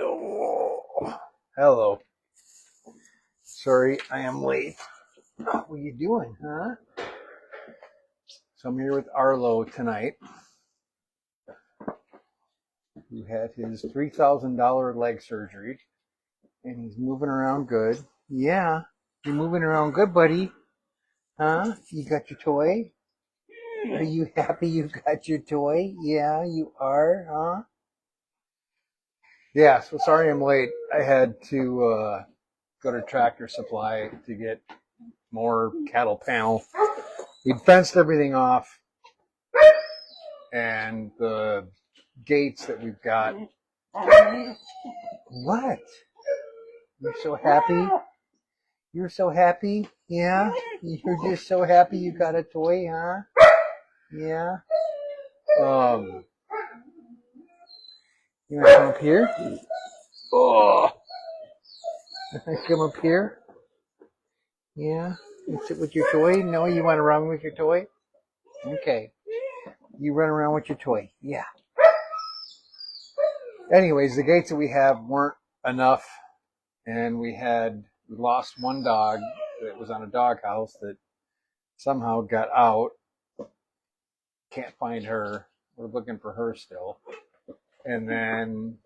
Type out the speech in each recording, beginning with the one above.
Oh, hello. Sorry, I am late. What are you doing, huh? So I'm here with Arlo tonight, who had his $3,000 leg surgery, and he's moving around good. Yeah, you're moving around good, buddy. Huh? You got your toy? Are you happy you got your toy? Yeah, you are, huh? Yeah, so sorry I'm late. I had to go to Tractor Supply to get more cattle panel. We'd fenced everything off, and the gates that we've got. What? You're so happy? You're so happy? Yeah? You're just so happy you got a toy, huh? Yeah? Um, you want to come up here? Oh! Come up here? Yeah? You sit with your toy? No, you want to run with your toy? Okay. You run around with your toy. Yeah. Anyways, the gates that we have weren't enough, and we lost one dog that was on a dog house that somehow got out. Can't find her. We're looking for her still. And then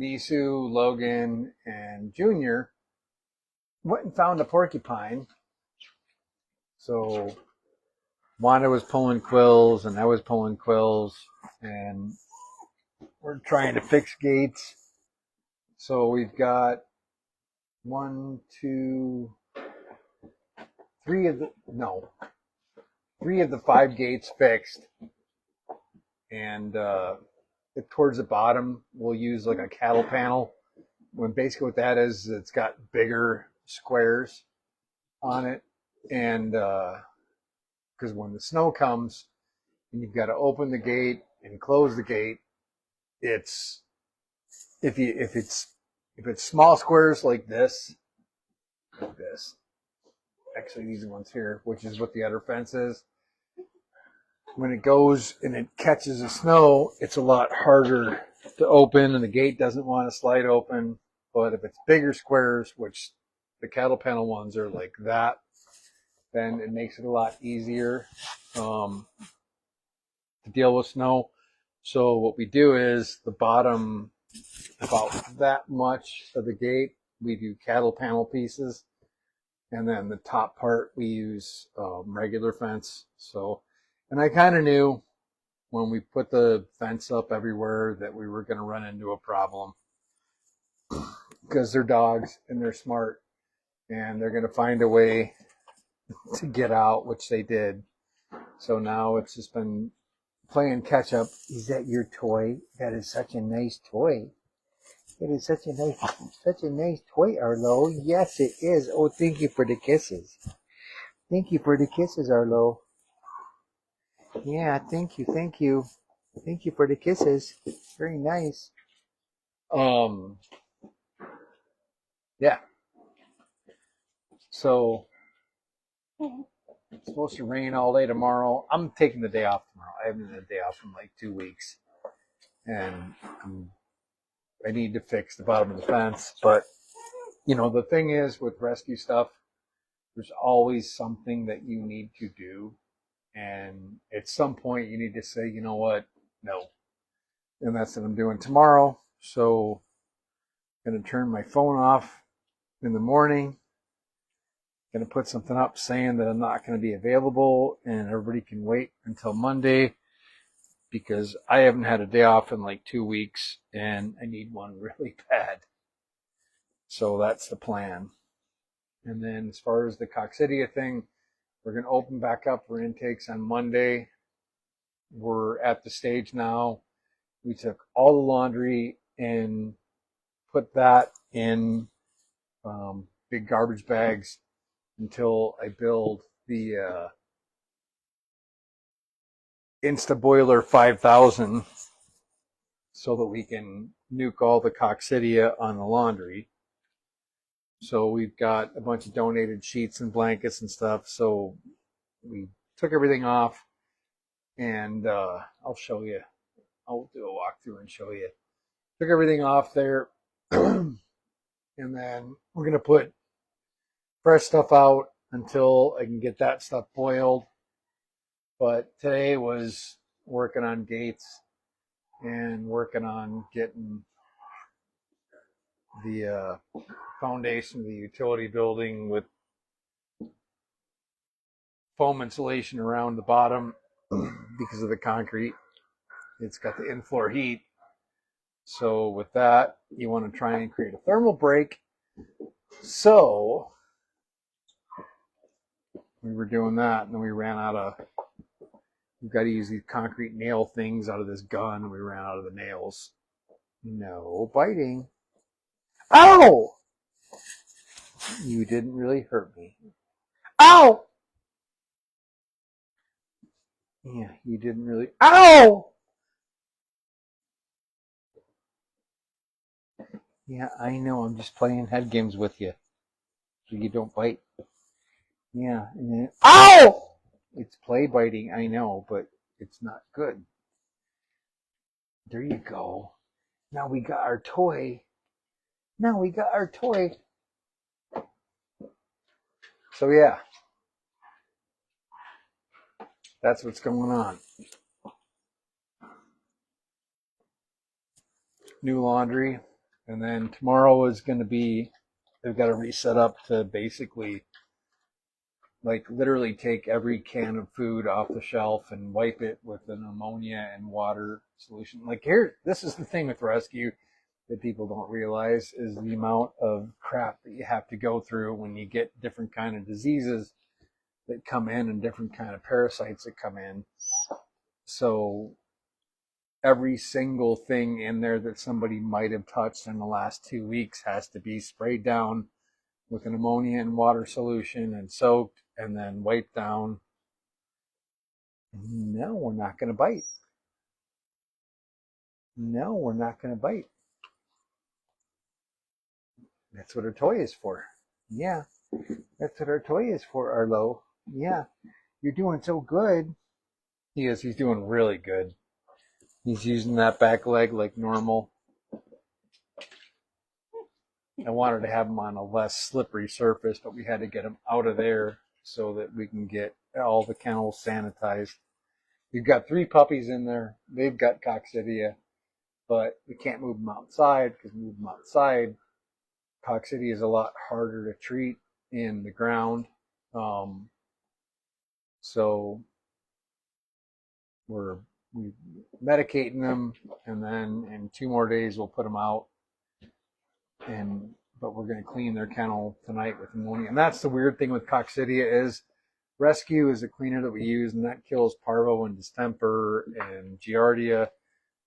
Nisu, Logan, and Junior went and found a porcupine. So Wanda was pulling quills, and I was pulling quills, and we're trying to fix gates. So we've got three of the 5 gates fixed, and towards the bottom we'll use like a cattle panel. When basically what that is, it's got bigger squares on it, and because when the snow comes and you've got to open the gate and close the gate, it's if it's small squares like this, actually these ones here, which is what the other fence is. When it goes and it catches the snow, it's a lot harder to open, and the gate doesn't want to slide open. But if it's bigger squares, which the cattle panel ones are like that, then it makes it a lot easier to deal with snow. So what we do is the bottom, about that much of the gate, we do cattle panel pieces, and then the top part we use regular fence. So, and I kind of knew when we put the fence up everywhere that we were going to run into a problem, because they're dogs and they're smart, and they're going to find a way to get out, which they did. So now it's just been playing catch up. Is that your toy? That is such a nice toy. It is such a nice toy, Arlo. Yes, it is. Oh, thank you for the kisses. Thank you for the kisses, Arlo. Yeah, thank you. Thank you for the kisses. Very nice. Yeah. So it's supposed to rain all day tomorrow. I'm taking the day off tomorrow. I haven't had a day off in like 2 weeks, and I need to fix the bottom of the fence. But the thing is with rescue stuff, there's always something that you need to do, and at some point you need to say, you know what, no. And that's what I'm doing tomorrow. So I'm going to turn my phone off in the morning. Going to put something up saying that I'm not going to be available and everybody can wait until Monday, because I haven't had a day off in like 2 weeks and I need one really bad. So that's the plan. And then as far as the coccidia thing, we're going to open back up for intakes on Monday. We're at the stage now. We took all the laundry and put that in big garbage bags until I build the Insta Boiler 5000 so that we can nuke all the coccidia on the laundry. So we've got a bunch of donated sheets and blankets and stuff. So we took everything off, and I'll show you. I'll do a walkthrough and show you. Took everything off there, And then we're going to put fresh stuff out until I can get that stuff boiled. But today was working on gates and working on getting the foundation of the utility building with foam insulation around the bottom because of the concrete. It's got the in-floor heat. So with that, you want to try and create a thermal break. So we were doing that, and then we ran out of, we've got to use these concrete nail things out of this gun, and we ran out of the nails. No biting. Ow! You didn't really hurt me. Ow! Yeah, you didn't really. Ow! Yeah, I know. I'm just playing head games with you, so you don't bite. Yeah. And then, ow! It's play biting, I know, but it's not good. There you go. Now we got our toy. Now we got our toy. So yeah, that's what's going on. New laundry, and then tomorrow is going to be, they've got to reset up to basically like literally take every can of food off the shelf and wipe it with an ammonia and water solution. Like here, this is the thing with rescue that people don't realize is the amount of crap that you have to go through when you get different kind of diseases that come in and different kind of parasites that come in. So every single thing in there that somebody might have touched in the last 2 weeks has to be sprayed down with an ammonia and water solution and soaked and then wiped down. No, we're not going to bite. No, we're not going to bite. That's what our toy is for. Yeah, that's what our toy is for, Arlo. Yeah, you're doing so good. He is. He's doing really good. He's using that back leg like normal. I wanted to have him on a less slippery surface, but we had to get him out of there so that we can get all the kennels sanitized. We've got 3 puppies in there. They've got coccidia, but we can't move them outside because move them outside, coccidia is a lot harder to treat in the ground. So we're medicating them, and then in 2 more days we'll put them out. But we're going to clean their kennel tonight with ammonia. And that's the weird thing with coccidia is rescue is a cleaner that we use, and that kills parvo and distemper and giardia,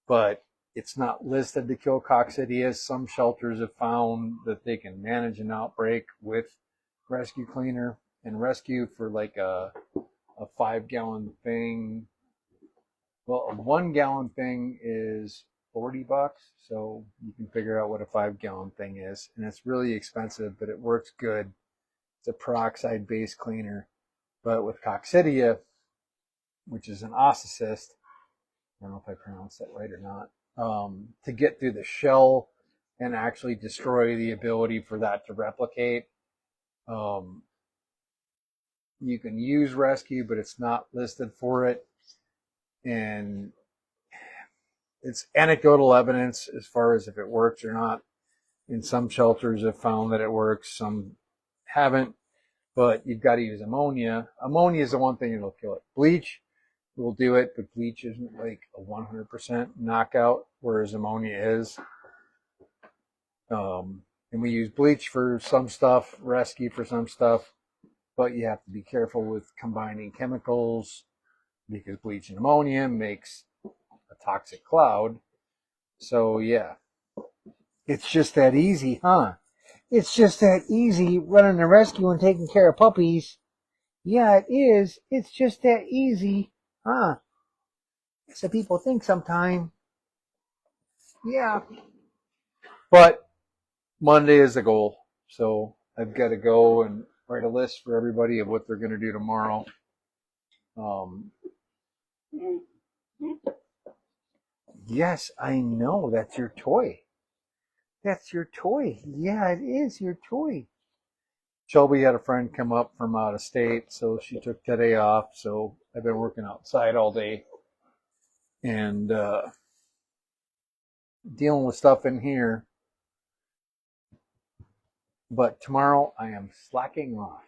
but it's not listed to kill coccidia. Some shelters have found that they can manage an outbreak with rescue cleaner, and rescue for like a 5-gallon thing. Well, a 1-gallon thing is $40, so you can figure out what a 5-gallon thing is, and it's really expensive, but it works good. It's a peroxide-based cleaner, but with coccidia, which is an osteocyst, I don't know if I pronounced that right or not, to get through the shell and actually destroy the ability for that to replicate. You can use rescue, but it's not listed for it, and it's anecdotal evidence as far as if it works or not. In some shelters have found that it works, some haven't, but you've got to use ammonia. Ammonia is the one thing that'll kill it. Bleach will do it, but bleach isn't like a 100% knockout, whereas ammonia is. And we use bleach for some stuff, rescue for some stuff, but you have to be careful with combining chemicals because bleach and ammonia makes a toxic cloud. So yeah, it's just that easy, huh? It's just that easy running a rescue and taking care of puppies. Yeah, it is. It's just that easy, huh? So people think sometime. Yeah. But Monday is the goal. So I've got to go and write a list for everybody of what they're going to do tomorrow. Yes, I know. That's your toy. That's your toy. Yeah, it is your toy. Shelby had a friend come up from out of state, so she took today off. So I've been working outside all day and dealing with stuff in here. But tomorrow I am slacking off.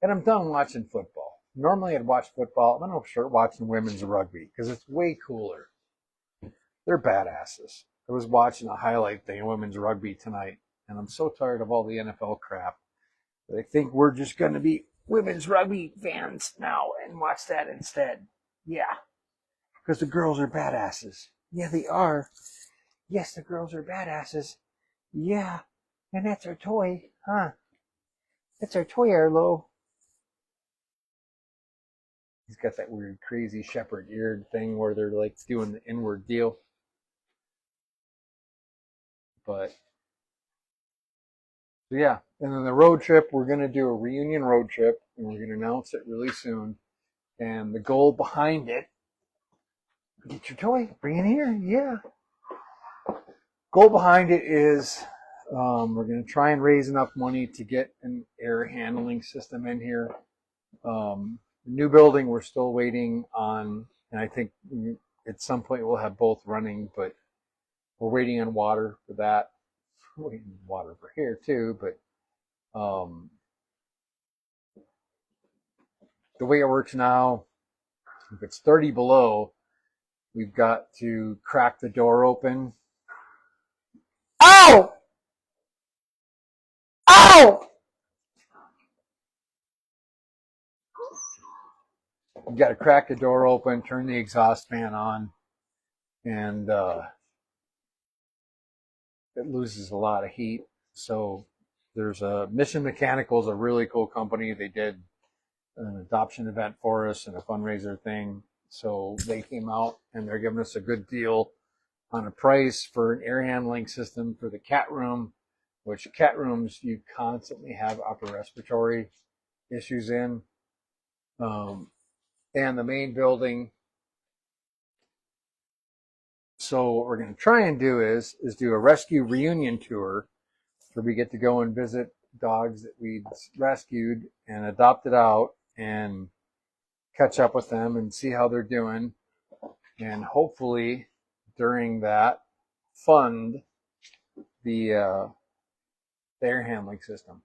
And I'm done watching football. Normally I'd watch football. I'm going to start watching women's rugby because it's way cooler. They're badasses. I was watching a highlight thing of women's rugby tonight, and I'm so tired of all the NFL crap that I think we're just going to be women's rugby fans now and watch that instead. Yeah, because the girls are badasses. Yeah, they are. Yes, the girls are badasses. Yeah, and that's our toy, huh? That's our toy, Arlo. He's got that weird, crazy shepherd eared thing where they're like doing the inward deal. But so yeah, and then the road trip, we're going to do a reunion road trip, and we're going to announce it really soon. And the goal behind it, get your toy, bring it here, yeah. Goal behind it is we're going to try and raise enough money to get an air handling system in here. The new building, we're still waiting on, and I think at some point we'll have both running, but we're waiting on water for that. We're waiting on water for here too, but the way it works now, if it's 30 below, we've got to crack the door open. Ow! Ow! We've got to crack the door open, turn the exhaust fan on, and it loses a lot of heat. So there's a Mission Mechanical is a really cool company. They did an adoption event for us and a fundraiser thing. So they came out and they're giving us a good deal on a price for an air handling system for the cat room, which cat rooms you constantly have upper respiratory issues in. And the main building. So what we're going to try and do is do a rescue reunion tour where we get to go and visit dogs that we rescued and adopted out and catch up with them and see how they're doing. And hopefully during that fund the air handling system.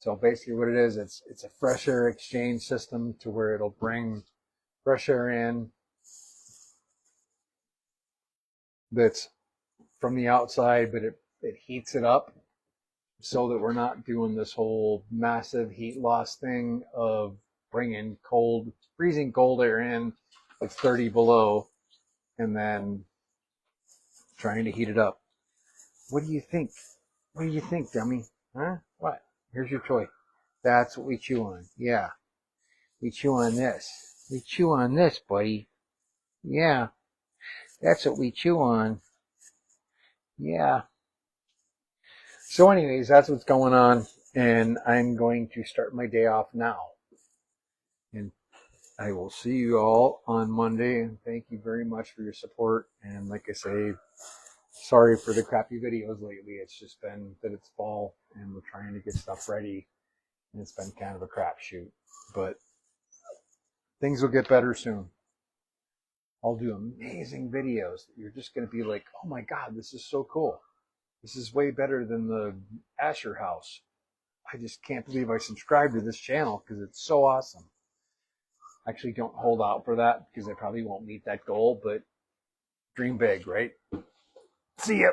So basically what it is, it's a fresh air exchange system to where it'll bring fresh air in that's from the outside, but it heats it up so that we're not doing this whole massive heat loss thing of bringing cold, freezing cold air in, it's 30 below, and then trying to heat it up. What do you think? What do you think, dummy? Huh? What? Here's your toy. That's what we chew on. Yeah. We chew on this. We chew on this, buddy. Yeah. That's what we chew on. Yeah. So anyways, that's what's going on. And I'm going to start my day off now. And I will see you all on Monday. And thank you very much for your support. And like I say, sorry for the crappy videos lately. It's just been that it's fall and we're trying to get stuff ready. And it's been kind of a crapshoot. But things will get better soon. I'll do amazing videos that you're just going to be like, oh my God, this is so cool. This is way better than the Asher house. I just can't believe I subscribed to this channel because it's so awesome. Actually, don't hold out for that because I probably won't meet that goal, but dream big, right? See ya.